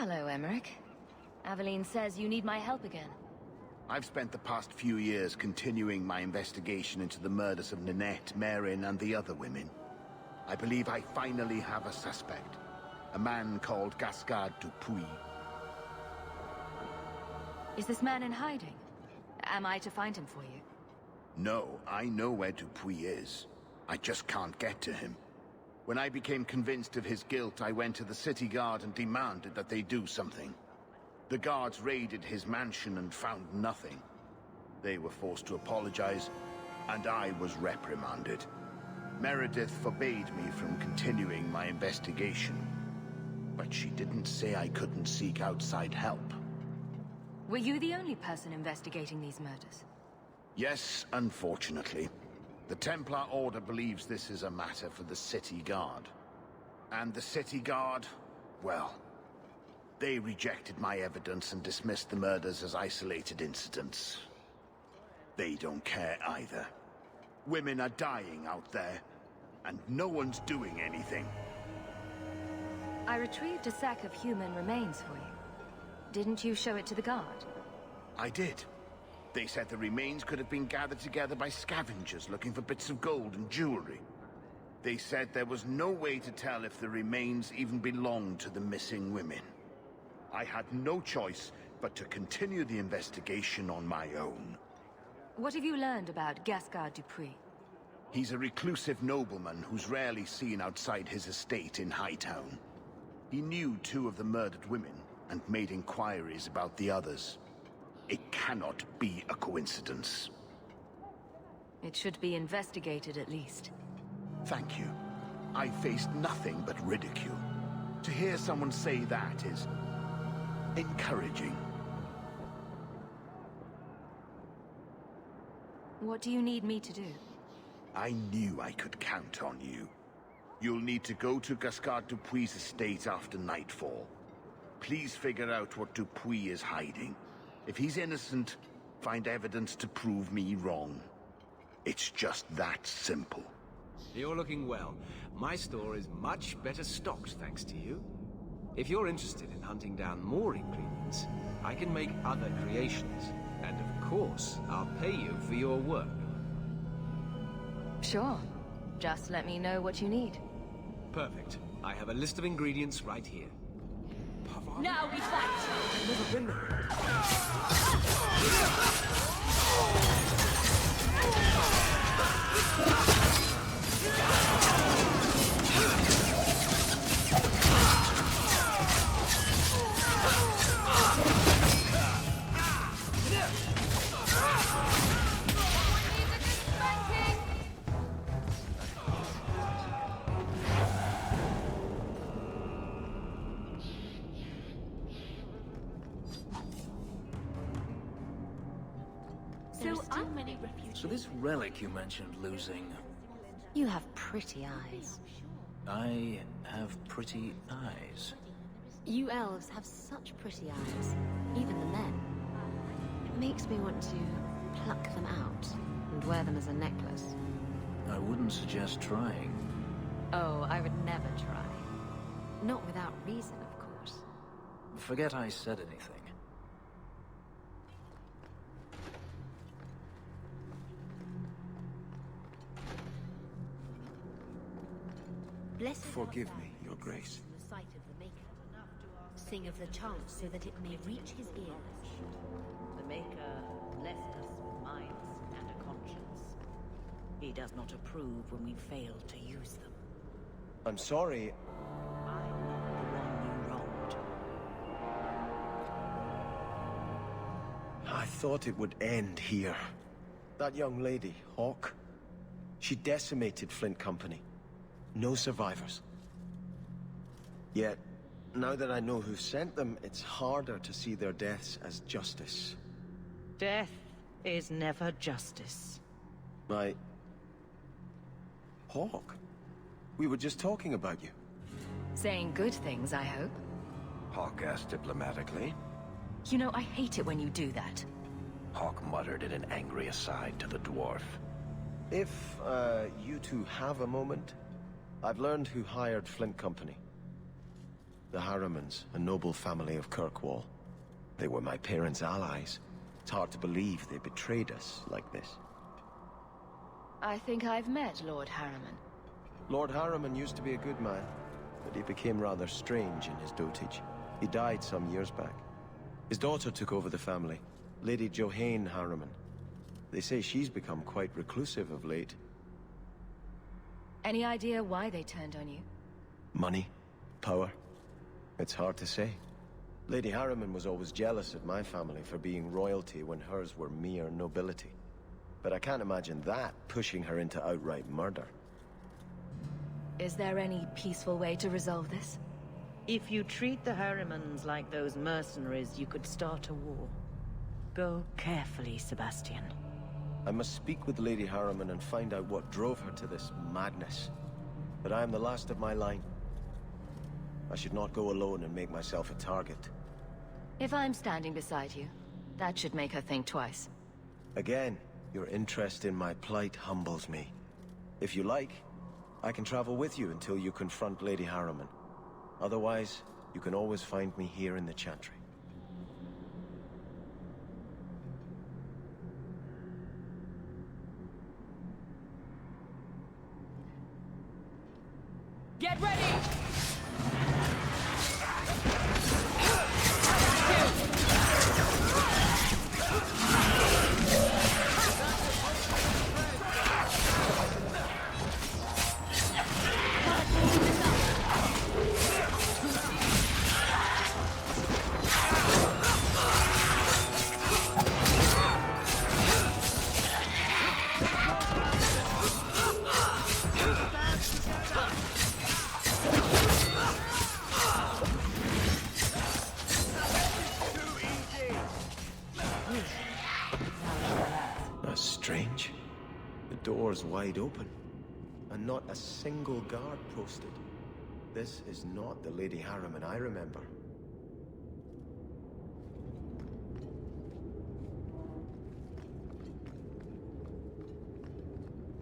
Hello, Emmerich. Aveline says you need my help again. I've spent the past few years continuing my investigation into the murders of Ninette, Marin, and the other women. I believe I finally have a suspect. A man called Gascard Dupuis. Is this man in hiding? Am I to find him for you? No, I know where Dupuis is. I just can't get to him. When I became convinced of his guilt, I went to the city guard and demanded that they do something. The guards raided his mansion and found nothing. They were forced to apologize, and I was reprimanded. Meredith forbade me from continuing my investigation. But she didn't say I couldn't seek outside help. Were you the only person investigating these murders? Yes, unfortunately. The Templar Order believes this is a matter for the City Guard. And the City Guard, well, they rejected my evidence and dismissed the murders as isolated incidents. They don't care either. Women are dying out there, and no one's doing anything. I retrieved a sack of human remains for you. Didn't you show it to the guard? I did. They said the remains could have been gathered together by scavengers looking for bits of gold and jewelry. They said there was no way to tell if the remains even belonged to the missing women. I had no choice but to continue the investigation on my own. What have you learned about Gascard Dupuis? He's a reclusive nobleman who's rarely seen outside his estate in Hightown. He knew 2 of the murdered women and made inquiries about the others. It cannot be a coincidence. It should be investigated at least. Thank you. I faced nothing but ridicule. To hear someone say that is encouraging. What do you need me to do? I knew I could count on you. You'll need to go to Gascard Dupuis' estate after nightfall. Please figure out what Dupuis is hiding. If he's innocent, find evidence to prove me wrong. It's just that simple. You're looking well. My store is much better stocked thanks to you. If you're interested in hunting down more ingredients, I can make other creations. And of course, I'll pay you for your work. Sure. Just let me know what you need. Perfect. I have a list of ingredients right here. Now we fight! Never been there. So this relic you mentioned losing... You have pretty eyes. I have pretty eyes. You elves have such pretty eyes, even the men. It makes me want to pluck them out and wear them as a necklace. I wouldn't suggest trying. Oh, I would never try. Not without reason, of course. Forget I said anything. Forgive me, Your Grace. The sight of the Maker. Sing of the chant so that it may reach his ears. The Maker blessed us with minds and a conscience. He does not approve when we fail to use them. I'm sorry. I'm not the one you wronged. I thought it would end here. That young lady, Hawk, she decimated Flint Company. No survivors. Yet, now that I know who sent them, it's harder to see their deaths as justice. Death is never justice. Hawk? We were just talking about you. Saying good things, I hope. Hawk asked diplomatically. You know, I hate it when you do that. Hawk muttered in an angry aside to the dwarf. If, you two have a moment, I've learned who hired Flint Company. The Harrimans, a noble family of Kirkwall. They were my parents' allies. It's hard to believe they betrayed us like this. I think I've met Lord Harriman. Lord Harriman used to be a good man, but he became rather strange in his dotage. He died some years back. His daughter took over the family, Lady Johanne Harriman. They say she's become quite reclusive of late. Any idea why they turned on you? Money? Power? It's hard to say. Lady Harriman was always jealous of my family for being royalty when hers were mere nobility. But I can't imagine that pushing her into outright murder. Is there any peaceful way to resolve this? If you treat the Harrimans like those mercenaries, you could start a war. Go carefully, Sebastian. I must speak with Lady Harriman and find out what drove her to this madness. But I am the last of my line. I should not go alone and make myself a target. If I'm standing beside you, that should make her think twice. Again, your interest in my plight humbles me. If you like, I can travel with you until you confront Lady Harriman. Otherwise, you can always find me here in the Chantry. Get ready! That's strange. The door's wide open, and not a single guard posted. This is not the Lady Harriman I remember.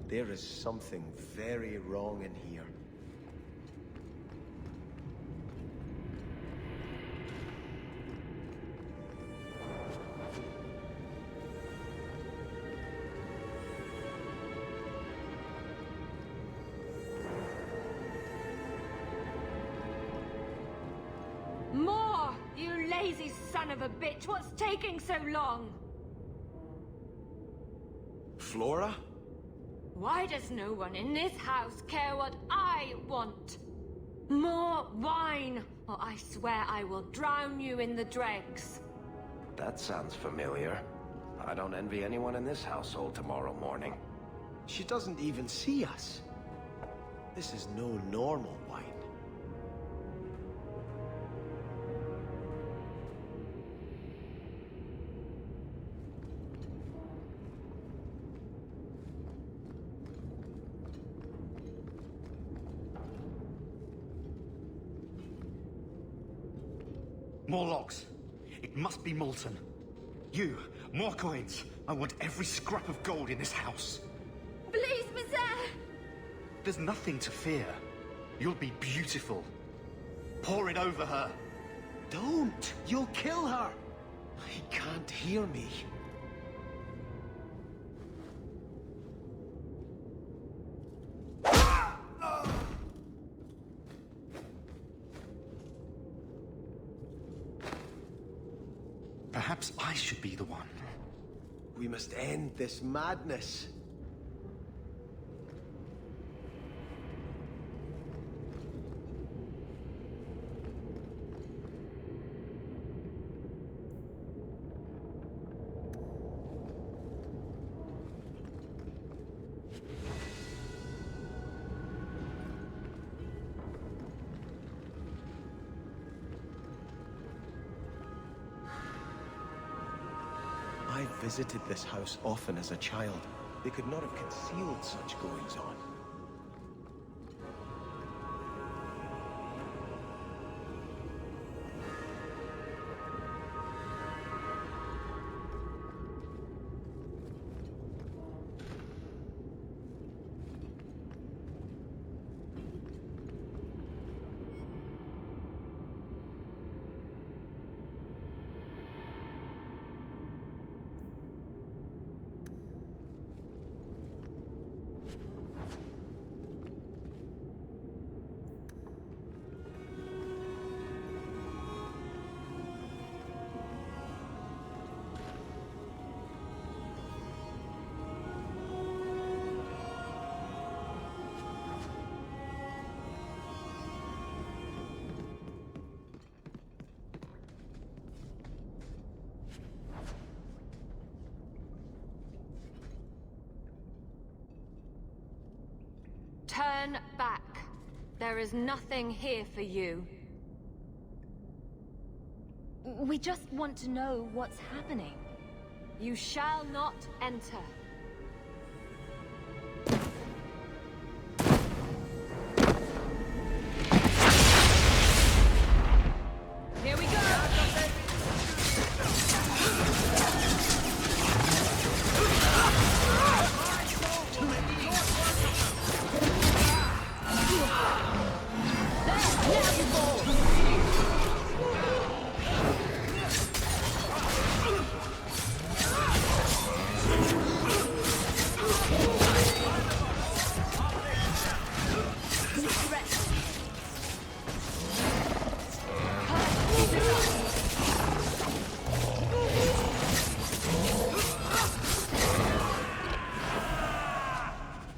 There is something very wrong in here. More! You lazy son of a bitch! What's taking so long? Flora? Why does no one in this house care what I want? More wine, or I swear I will drown you in the dregs. That sounds familiar. I don't envy anyone in this household tomorrow morning. She doesn't even see us. This is no normal wine. More logs. It must be molten. You, more coins. I want every scrap of gold in this house. Please, Mister! There's nothing to fear. You'll be beautiful. Pour it over her. Don't! You'll kill her! He can't hear me. Perhaps I should be the one. We must end this madness. I visited this house often as a child. They could not have concealed such goings-on. Turn back. There is nothing here for you. We just want to know what's happening. You shall not enter. Here we go!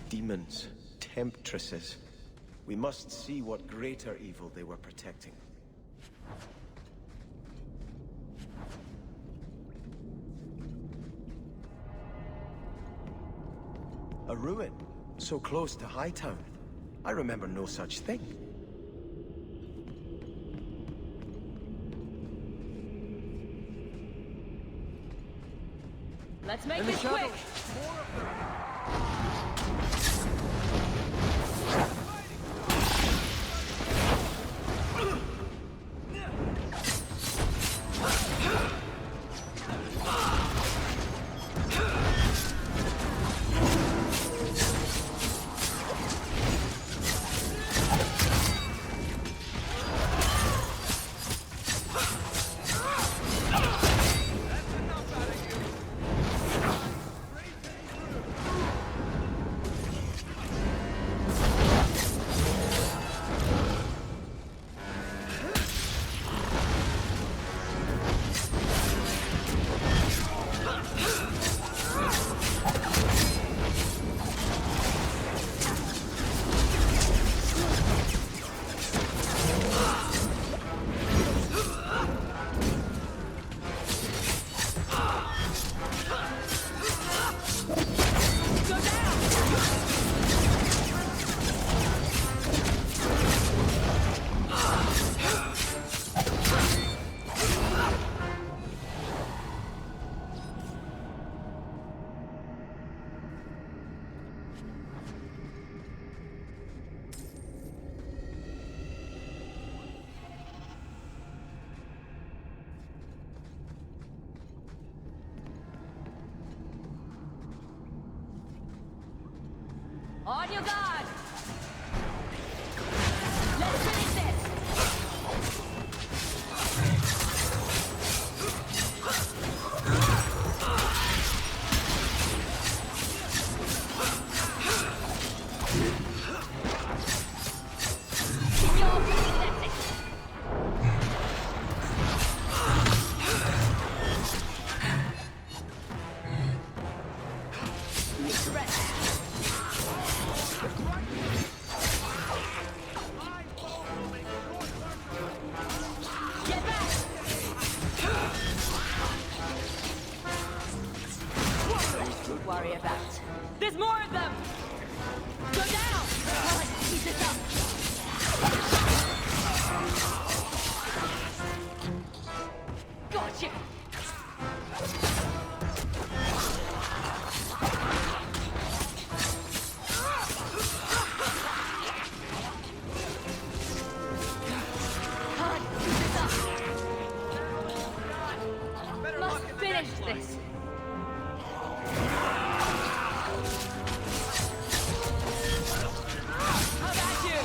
Demons, temptresses. We must see what greater evil they were protecting. A ruin, so close to Hightown. I remember no such thing. Let's make this quick! On your guard! Let's finish this! You're pathetic! Get back! Don't worry about. There's more of them! Go down! Keep this up! Got you! Must finish this. How about you?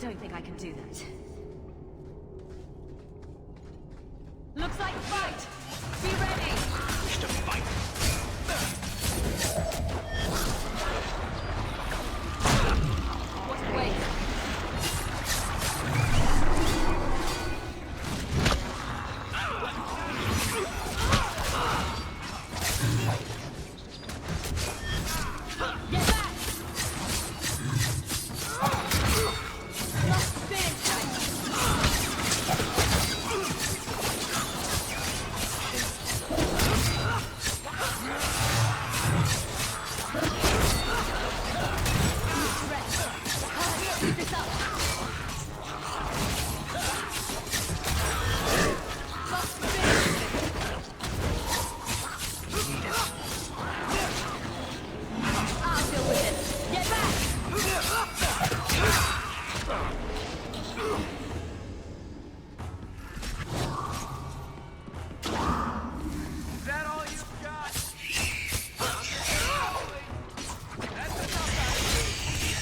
don't think I can do that. Looks like fight! Be ready! Wish to fight. What a waste! Get back! Just finish it! Keep this up! Just finish it! I'll deal with it! Get back! Is that all you've got? That's enough out of you.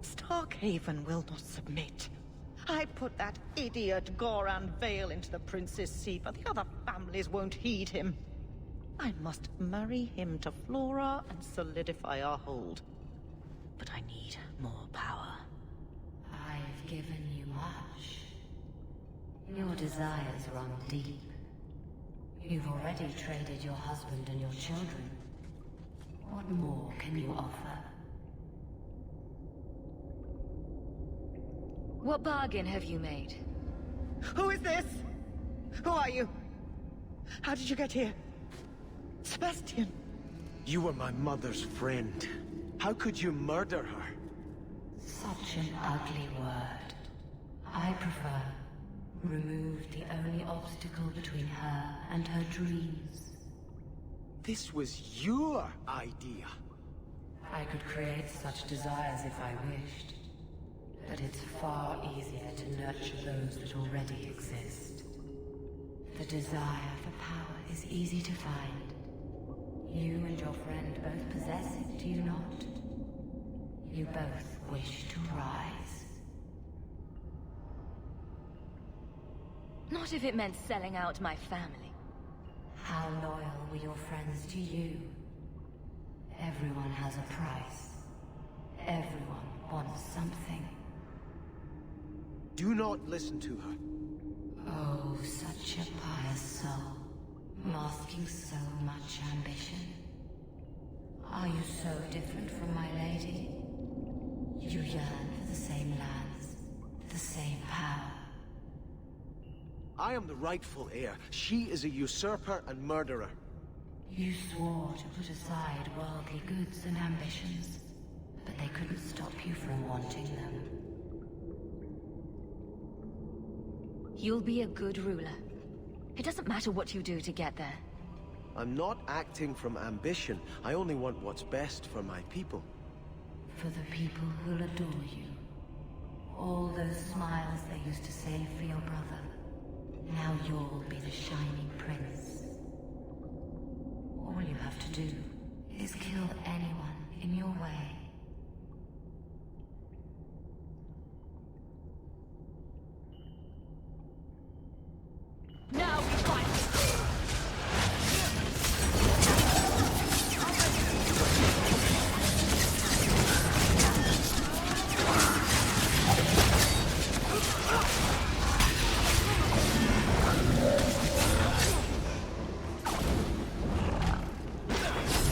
Starkhaven will not submit. I put that idiot Goran Vale into the prince's seat, but the other families won't heed him. I must marry him to Flora and solidify our hold. But I need more power. I've given you much. Your desires run deep. You've already traded your husband and your children. What more can you offer? What bargain have you made? Who is this? Who are you? How did you get here? Sebastian! You were my mother's friend. How could you murder her? Such an ugly word. I prefer remove the only obstacle between her and her dreams. This was your idea. I could create such desires if I wished. But it's far easier to nurture those that already exist. The desire for power is easy to find. You and your friend both possess it, do you not? You both wish to rise. Not if it meant selling out my family. How loyal were your friends to you? Everyone has a price. Everyone wants something. Do not listen to her. Oh, such a pious soul, masking so much ambition. Are you so different from my lady? You yearn for the same lands, the same power. I am the rightful heir. She is a usurper and murderer. You swore to put aside worldly goods and ambitions, but they couldn't stop you from wanting them. You'll be a good ruler. It doesn't matter what you do to get there. I'm not acting from ambition. I only want what's best for my people. For the people who'll adore you. All those smiles they used to save for your brother. Now you'll be the shining prince. All you have to do is kill anyone in your way. Now we fight!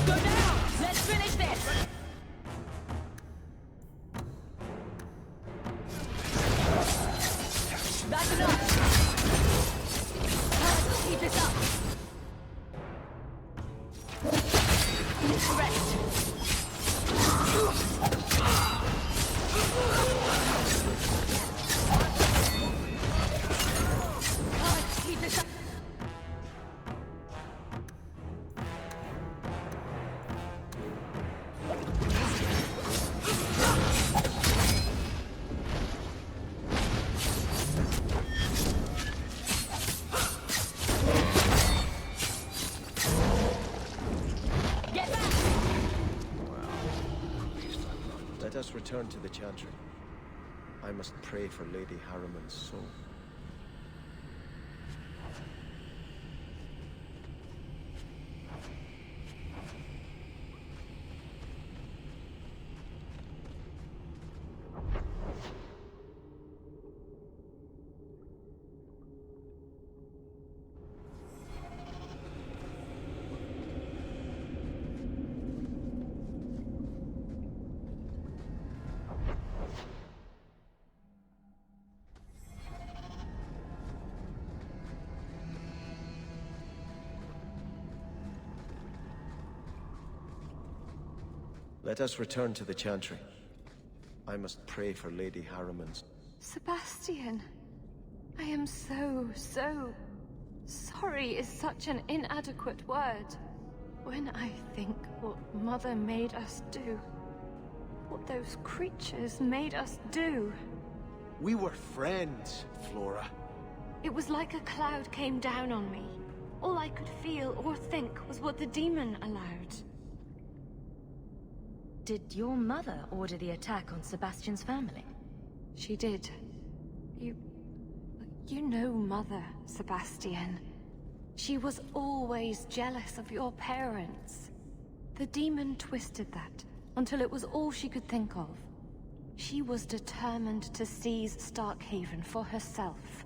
Go down! Let's finish this! That's enough! Keep this up! Rest! Keep this up! Let us return to the Chantry. I must pray for Lady Harriman's soul. Let us return to the Chantry. I must pray for Lady Harriman's... Sebastian, I am so sorry is such an inadequate word. When I think what Mother made us do, what those creatures made us do. We were friends, Flora. It was like a cloud came down on me. All I could feel or think was what the demon allowed. Did your mother order the attack on Sebastian's family? She did. You know Mother, Sebastian. She was always jealous of your parents. The demon twisted that until it was all she could think of. She was determined to seize Starkhaven for herself.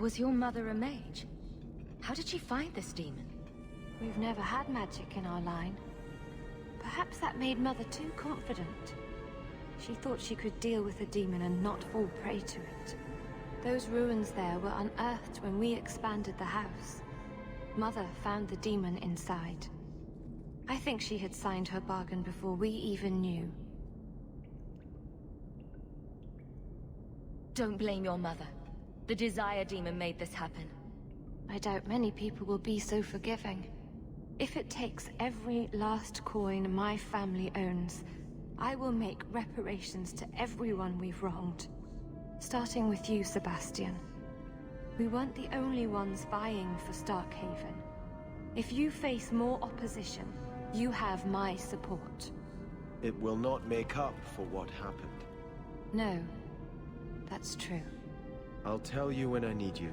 Was your mother a mage? How did she find this demon? We've never had magic in our line. Perhaps that made Mother too confident. She thought she could deal with the demon and not fall prey to it. Those ruins there were unearthed when we expanded the house. Mother found the demon inside. I think she had signed her bargain before we even knew. Don't blame your mother. The Desire Demon made this happen. I doubt many people will be so forgiving. If it takes every last coin my family owns, I will make reparations to everyone we've wronged. Starting with you, Sebastian. We weren't the only ones vying for Starkhaven. If you face more opposition, you have my support. It will not make up for what happened. No, that's true. I'll tell you when I need you.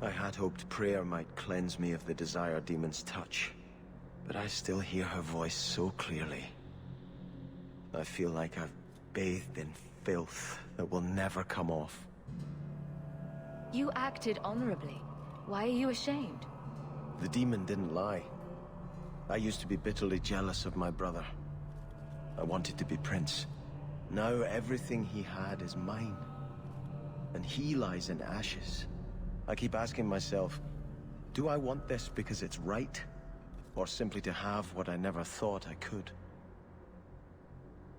I had hoped prayer might cleanse me of the Desire Demon's touch, but I still hear her voice so clearly. I feel like I've bathed in filth that will never come off. You acted honorably. Why are you ashamed? The demon didn't lie. I used to be bitterly jealous of my brother. I wanted to be prince. Now everything he had is mine. And he lies in ashes. I keep asking myself, do I want this because it's right? Or simply to have what I never thought I could?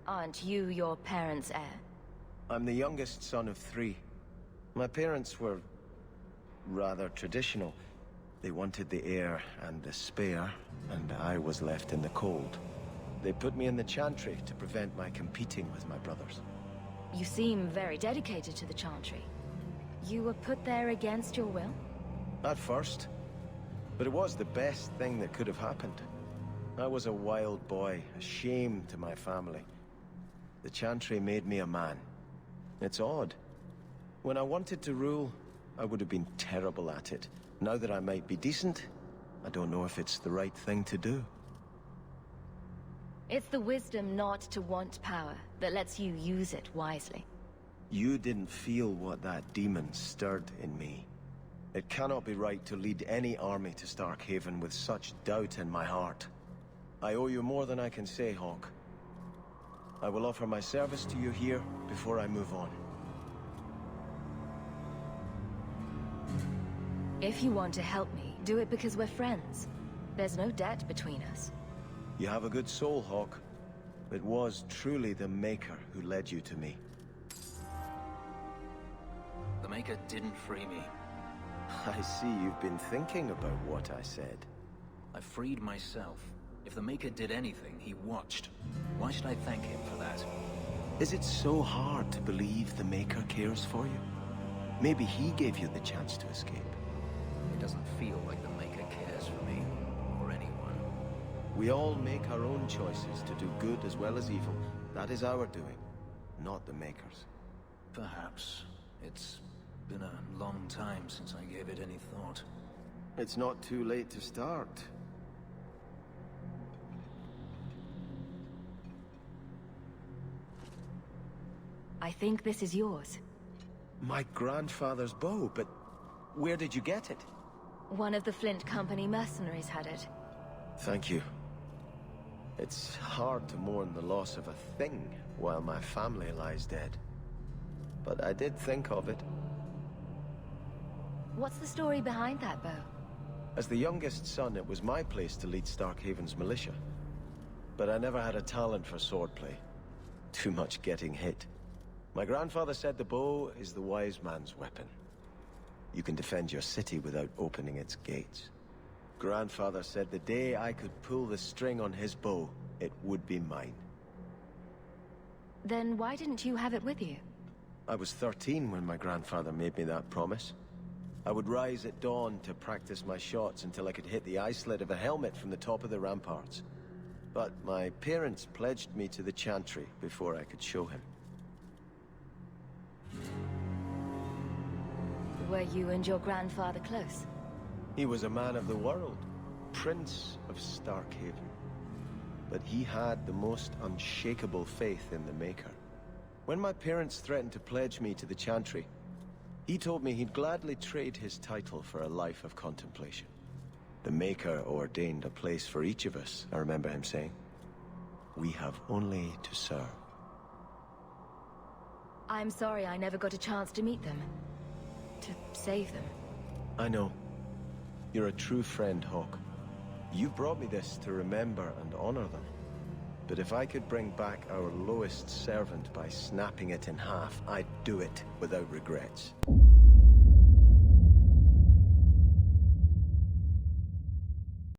Aren't you your parents' heir? I'm the youngest son of 3. My parents were rather traditional. They wanted the heir and the spare, and I was left in the cold. They put me in the Chantry to prevent my competing with my brothers. You seem very dedicated to the Chantry. You were put there against your will? At first. But it was the best thing that could have happened. I was a wild boy, a shame to my family. The Chantry made me a man. It's odd. When I wanted to rule, I would have been terrible at it. Now that I might be decent, I don't know if it's the right thing to do. It's the wisdom not to want power that lets you use it wisely. You didn't feel what that demon stirred in me. It cannot be right to lead any army to Starkhaven with such doubt in my heart. I owe you more than I can say, Hawk. I will offer my service to you here before I move on. If you want to help me, do it because we're friends. There's no debt between us. You have a good soul, Hawk. It was truly the Maker who led you to me. The Maker didn't free me. I see you've been thinking about what I said. I freed myself. If the Maker did anything, he watched. Why should I thank him for that? Is it so hard to believe the Maker cares for you? Maybe he gave you the chance to escape. It doesn't feel like the Maker cares for me, or anyone. We all make our own choices to do good as well as evil. That is our doing, not the Maker's. Perhaps. It's been a long time since I gave it any thought. It's not too late to start. I think this is yours. My grandfather's bow, but where did you get it? One of the Flint Company mercenaries had it. Thank you. It's hard to mourn the loss of a thing while my family lies dead. But I did think of it. What's the story behind that bow? As the youngest son, it was my place to lead Starkhaven's militia. But I never had a talent for swordplay. Too much getting hit. My grandfather said the bow is the wise man's weapon. You can defend your city without opening its gates. Grandfather said the day I could pull the string on his bow, it would be mine. Then why didn't you have it with you? I was 13 when my grandfather made me that promise. I would rise at dawn to practice my shots until I could hit the eye slit of a helmet from the top of the ramparts. But my parents pledged me to the Chantry before I could show him. Were you and your grandfather close? He was a man of the world, Prince of Starkhaven. But he had the most unshakable faith in the Maker. When my parents threatened to pledge me to the Chantry, he told me he'd gladly trade his title for a life of contemplation. The Maker ordained a place for each of us, I remember him saying. We have only to serve. I'm sorry I never got a chance to meet them. To save them. I know. You're a true friend, Hawk. You brought me this to remember and honor them. But if I could bring back our lowest servant by snapping it in half, I'd do it without regrets.